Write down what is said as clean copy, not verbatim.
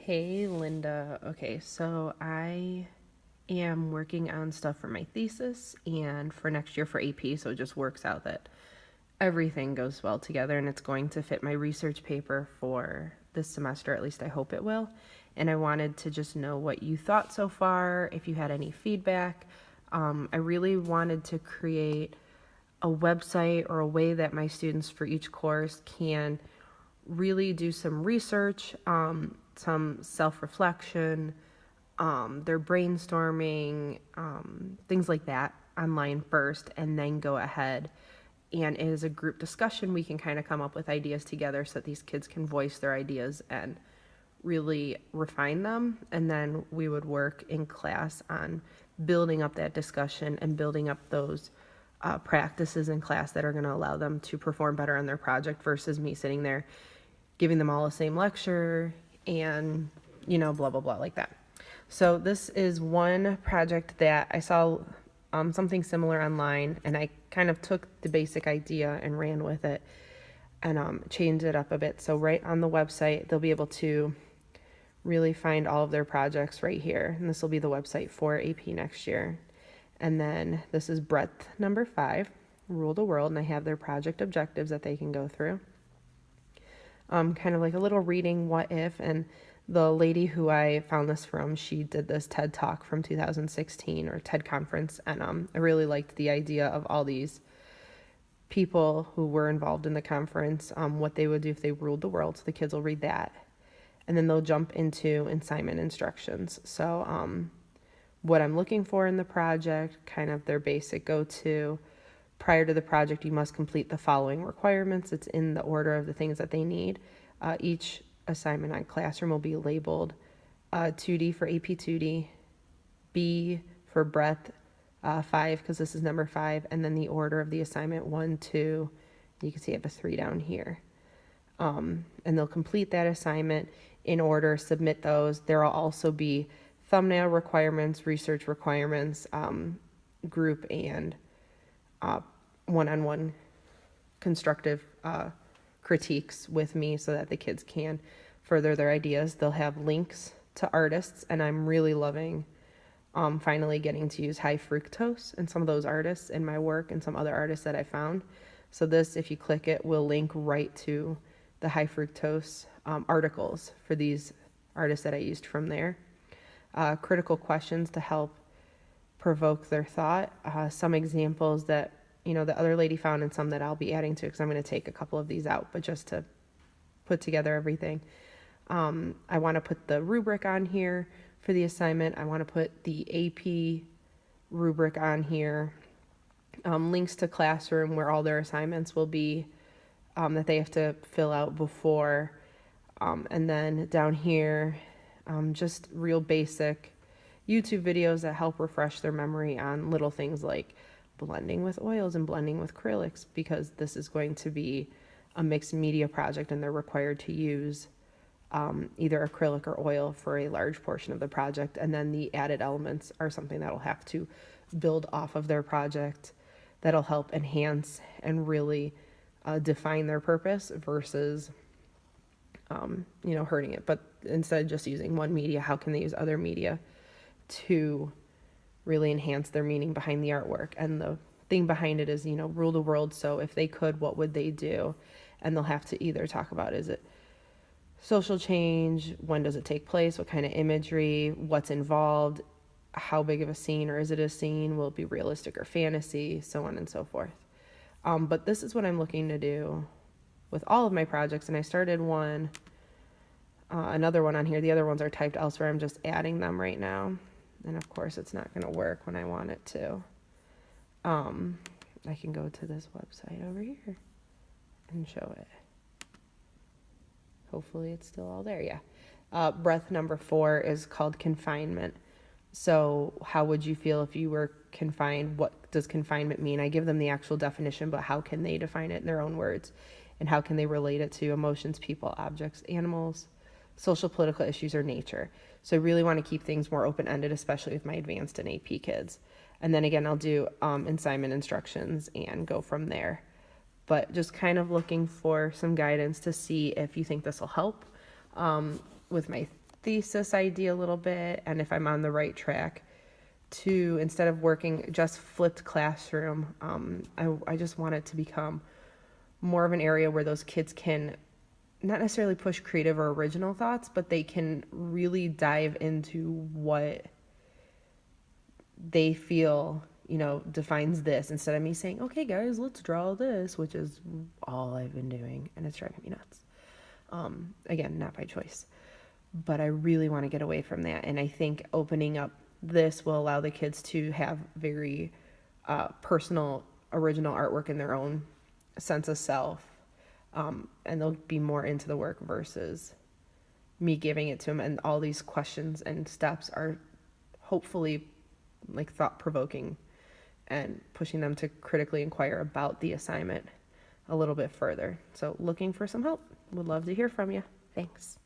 Hey, Linda. Okay, so I am working on stuff for my thesis and for next year for AP, so it just works out that everything goes well together and it's going to fit my research paper for this semester, at least I hope it will. And I wanted to just know what you thought so far, if you had any feedback. I really wanted to create a website or a way that my students for each course can really do some research, some self-reflection, their brainstorming, things like that online first, and then go ahead and as a group discussion, we can kind of come up with ideas together so that these kids can voice their ideas and really refine them. And then we would work in class on building up that discussion and building up those practices in class that are going to allow them to perform better on their project versus me sitting there giving them all the same lecture and, blah, blah, blah, like that. So this is one project that I saw something similar online, and I kind of took the basic idea and ran with it and changed it up a bit. So right on the website, they'll be able to really find all of their projects right here. And this will be the website for AP next year. And then this is breadth number 5, rule the world, and I have their project objectives that they can go through. Kind of like a little reading what if, and the lady who I found this from, she did this TED Talk from 2016 or TED Conference, and I really liked the idea of all these people who were involved in the conference, what they would do if they ruled the world. So the kids will read that, and then they'll jump into assignment instructions. So what I'm looking for in the project, kind of their basic go-to. Prior to the project, you must complete the following requirements. It's in the order of the things that they need. Each assignment on Classroom will be labeled 2D for AP 2D, B for breadth 5, because this is number 5, and then the order of the assignment 1, 2, you can see I have a 3 down here. And they'll complete that assignment in order, submit those. There will also be thumbnail requirements, research requirements, group and one-on-one constructive critiques with me so that the kids can further their ideas. They'll have links to artists, and I'm really loving finally getting to use High Fructose and some of those artists in my work and some other artists that I found. So this, if you click it, will link right to the High Fructose articles for these artists that I used from there. Critical questions to help provoke their thought. Some examples that, the other lady found, and some that I'll be adding to, because I'm going to take a couple of these out, but just to put together everything. I want to put the rubric on here for the assignment. I want to put the AP rubric on here. Links to Classroom where all their assignments will be that they have to fill out before. And then down here, just real basic YouTube videos that help refresh their memory on little things like blending with oils and blending with acrylics, because this is going to be a mixed media project and they're required to use either acrylic or oil for a large portion of the project. And then the added elements are something that'll have to build off of their project that'll help enhance and really define their purpose versus hurting it. But instead of just using one media, how can they use other media to really enhance their meaning behind the artwork? And the thing behind it is, rule the world. So if they could, what would they do? And they'll have to either talk about, is it social change? When does it take place? What kind of imagery? What's involved? How big of a scene, or is it a scene? Will it be realistic or fantasy? So on and so forth. But this is what I'm looking to do with all of my projects. And I started another one on here. The other ones are typed elsewhere. I'm just adding them right now. And of course it's not going to work when I want it to. I can go to this website over here and show it. Hopefully it's still all there. Yeah. Breadth number 4 is called confinement. So how would you feel if you were confined? What does confinement mean? I give them the actual definition, but how can they define it in their own words? And how can they relate it to emotions, people, objects, animals, social, political issues, or nature? So I really want to keep things more open-ended, especially with my advanced and AP kids. And then again, I'll do assignment instructions and go from there. But just kind of looking for some guidance to see if you think this will help with my thesis idea a little bit and if I'm on the right track to, instead of working just flipped classroom, I just want it to become more of an area where those kids can not necessarily push creative or original thoughts, but they can really dive into what they feel, defines this, instead of me saying, okay, guys, let's draw this, which is all I've been doing, and it's driving me nuts. Again, not by choice, but I really want to get away from that. And I think opening up this will allow the kids to have very personal, original artwork in their own sense of self. And they'll be more into the work versus me giving it to them. And all these questions and steps are hopefully like thought provoking and pushing them to critically inquire about the assignment a little bit further. So looking for some help. Would love to hear from you. Thanks.